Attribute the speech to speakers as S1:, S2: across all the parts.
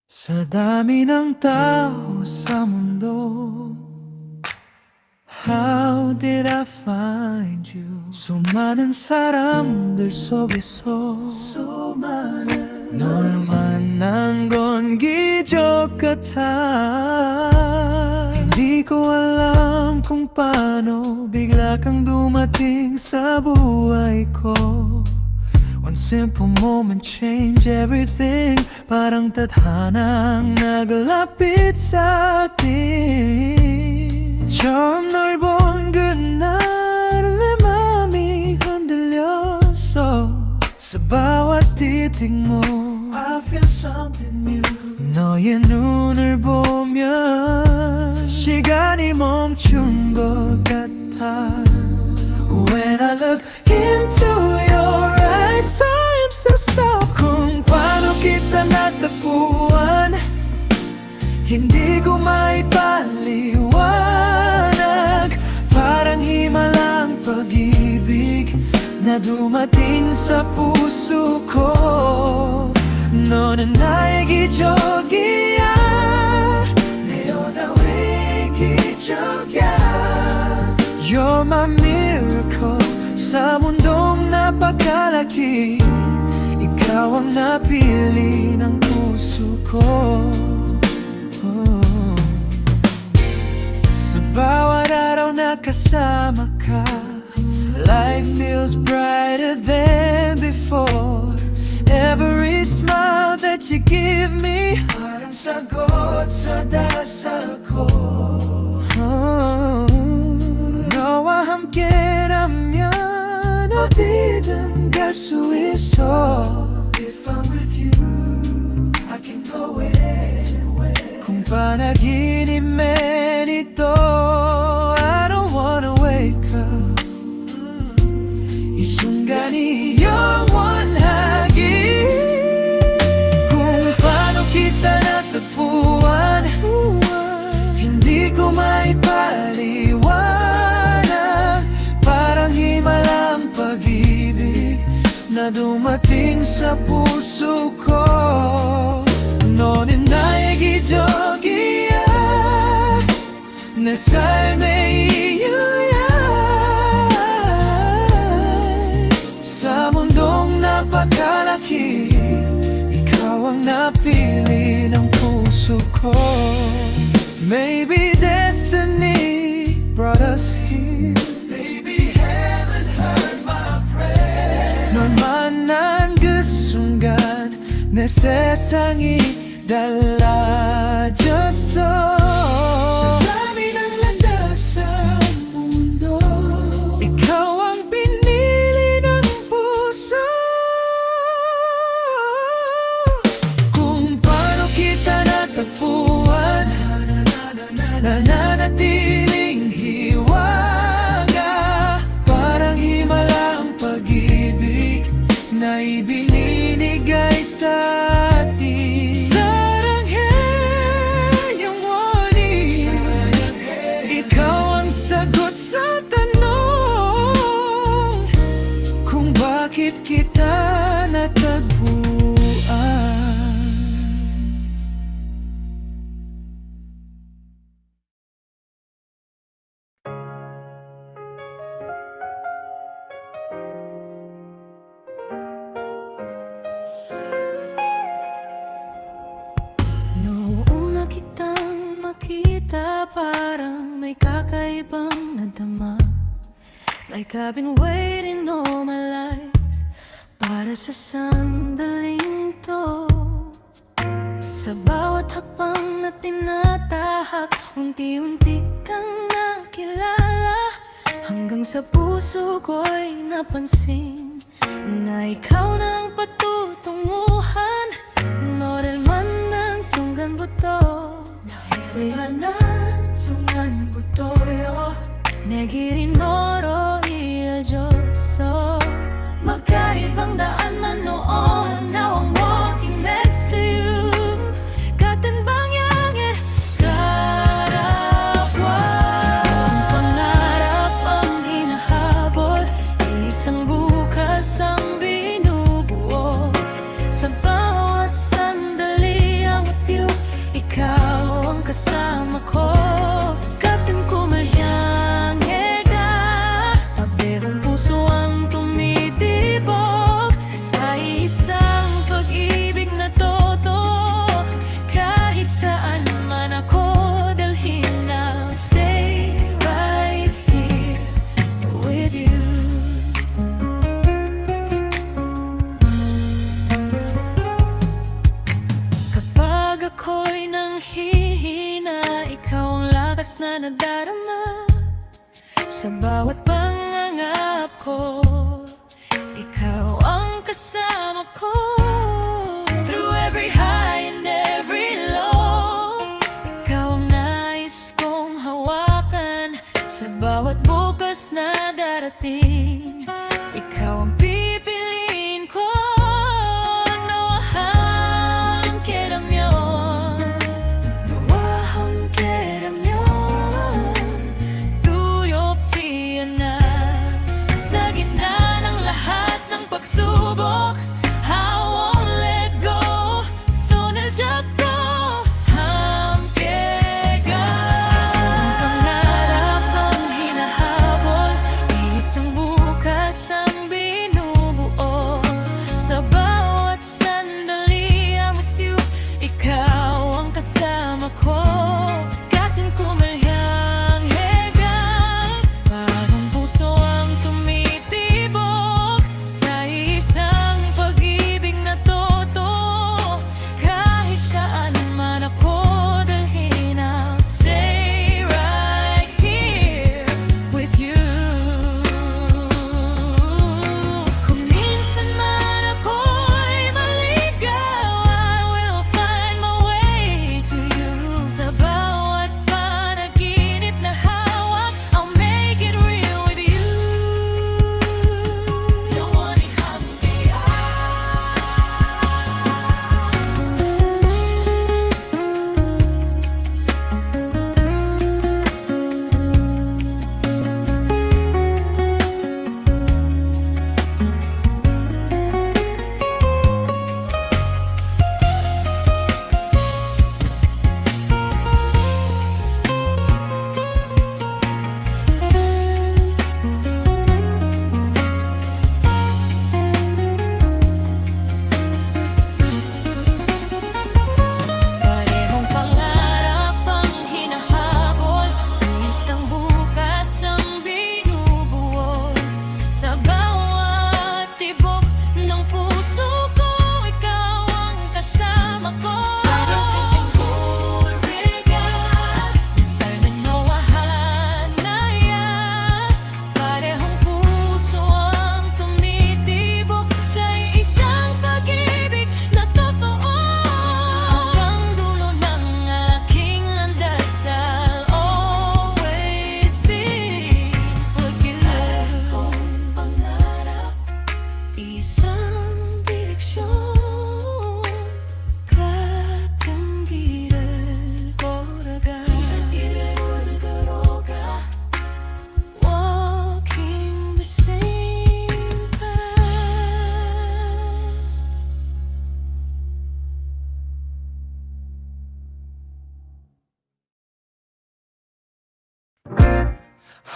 S1: Sa dami ng tao sa mundo, how did I find you? 수많은 사람들 속에서 널 만난 건 기적 같아. Hindi ko alam kung paano bigla kang dumating sa buhay ko. One simple moment changed everything. Parang tadhanang naglapit sa atin. 처음 널 본 그날 내 맘이 흔들렸어. sa bawat titig mo I feel something new. 너의 눈을 보면 시간이 멈춘 것 같아. When I look into your eyes, time still stop. Kung paano kita natagpuan, hindi ko maipaliwanag. Parang himalang pag-ibig na dumating sa puso ko. 너는 나의 기적이야. 내어 나의 기적이야. You're my miracle. Sa mundong napakalaki, ikaw ang napili ng puso ko. Sa bawat araw na kasama ka, life feels brighter than before. Every smile that you give me, parang sagot sa dasal ko. 너와 함께라면 어디든 갈 수 있어. If I'm with you, I can go anywhere. kung panaginipin ito, I don't wanna wake up. 이 순간이 영원하기. kung paano kita natagpuan, hindi ko maipaliwanag. Parang himalang pag-ibig na dumating sa puso ko. 너는 나의 기적이야. 내 삶의 이유야. sa mundong napakalaki, ikaw ang napili ng puso ko. Maybe destiny brought us here. Maybe heaven heard my prayer. 널 만난 그 순간 내 세상이 달라졌어. sa dami ng landas sa mundo, ikaw ang pinili ng puso. kung paano kita natagpuan, nananatiling hiwaga. Parang himalang pag-ibig na ibinibigay sa atin. Saranghel, 영원히 ikaw ang sagot sa tanong kung bakit kita natagpuan. Noong kitang makita, parang may kakaibang nadama. Like I've been waiting all my life para sa sandaling to. Sa bawat hakbang na tinatahak, unti-unti kang nakilala. Hanggang sa puso ko'y napansin na ikaw na ang patutunguhan. 너를 만난 순간부터 나의 만난 순간부터요 내 길이 너로 이어졌어. magkaibang daan noon, now I'm walking next to you. 같은 방향의 가라와 pangarap ang hinahabol, isang bukas ang binubuo. Sa bawat sandali I'm with you. bukas na nadarama. Sa bawat pangarap ko, ikaw ang kasama ko. Through every high and every low, ikaw ang nais kong hawakan. Sa bawat bukas na darating, ikaw ang pipiliin ko. 너와 함께라면, 너와 함께라면 두렵지 않아. 사 gitna ng lahat ng pagsubok, I won't let go. 손을 잡고 함께 가. pangarap ang hinahabol, isang bukas ang binubuo. Sa bawat sandali I'm with you, ikaw ang kasama ko. Katin kumalyang hegang, parang puso ang tumitibok sa isang pag-ibig na totoo. Kahit saan man ako dalhin, I'll stay right here with you. Kung minsan man ako'y maligaw, I will find my way to you. Sa bawat panaginip na hawak, I'll make it real with you. 영원히 함께야. Parehong pangarap ang hinahabol, isang bukas ang binubuo. Sa bawat tibok ng puso ko, ikaw ang kasama ko. Parang huriga, salmin mo wahanaya. Parehong puso ang tumitibok sa isang pag-ibig na totoo. Hanggang dulo ng aking landas, I'll always be with you. Parehong pangarap, isang direksyon. 같은 길을 걸어가, walking the same path.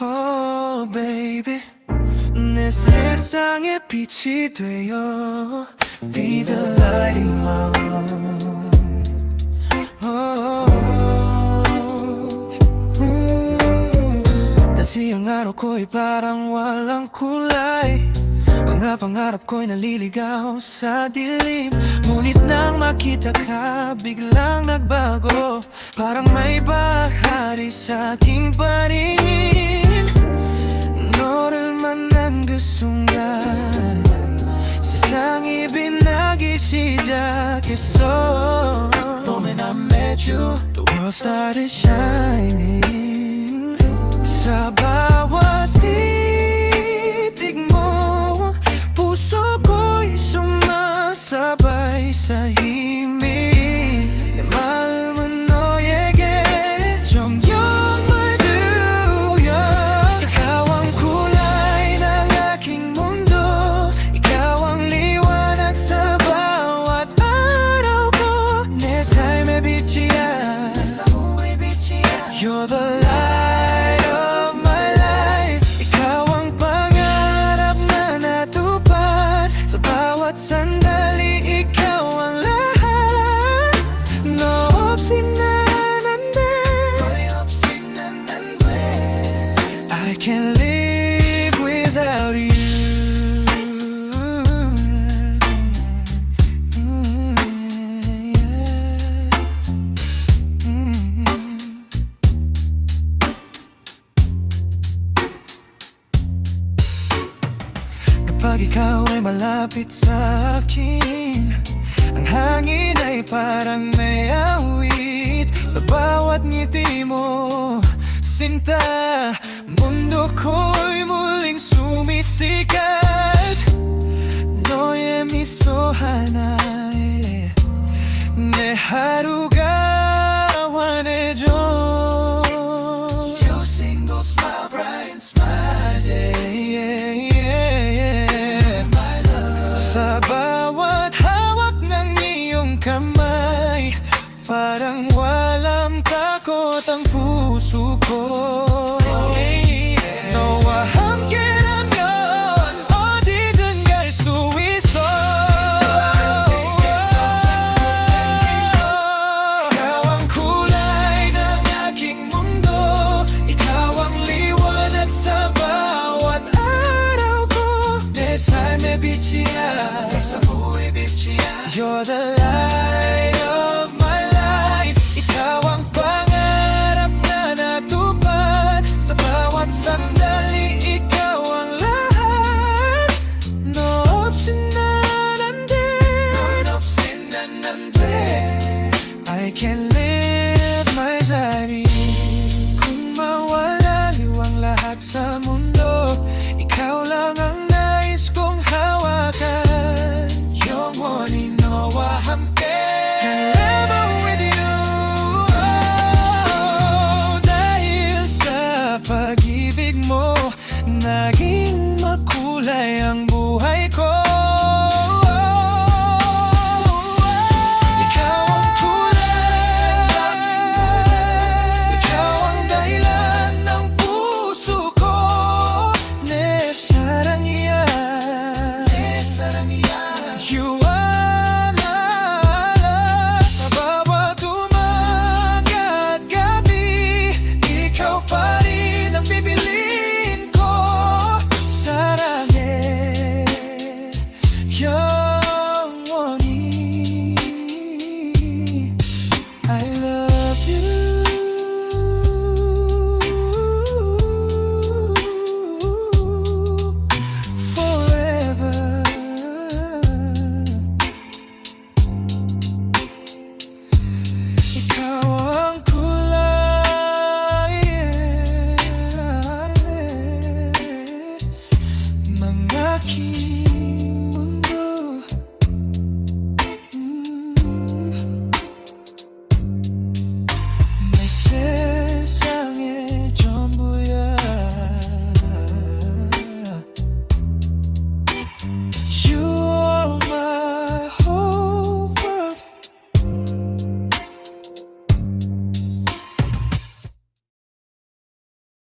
S2: Oh baby, 내 세상의 빛이 되어 Be the light in my world. Dasiyang araw ko'y parang walang kulay. Mga pangarap ko'y naliligaw sa dilim. Ngunit nang makita ka, biglang nagbago. Parang may bahari sa aking paningin. 너를 만난 그 순간 세상이 빛나기 시작했어. The moment I met you, the world started shining. Sa bawat titig mo, puso ko'y sumasabay sa himig. 내 마음은 너에게 점점 물들여. ikaw ang kulay ng aking mundo. ikaw ang liwanag sa bawat araw ko. 내 삶의 빛이야. You're the light of my life. ikaw ang pangarap na natupad. Sa bawat sandali, ikaw ang lahat. lumapit sa akin. Ang hangin ay parang may awit sa bawat ngiti mo, sinta. Mundo ko'y muling sumisikat. 너의 미소 하나에 내 하루가 환해져. Your single smile brightens my day. My love. Sa bawat hawak ng iyong kamay, parang walang takot ang puso ko. 너와 함께라면 어디든 갈 수 있어. ikaw ang kulay ng aking mundo, ikaw ang liwanag sa bawat araw ko. 내 삶의 빛이야, 내 부의 빛이야. You're the light of my life. ikaw ang pangarap na natupad sa bawat sandali. ikaw ang lahat. 너 없인 난 안 돼. 넌 없인 난 안 돼. I can't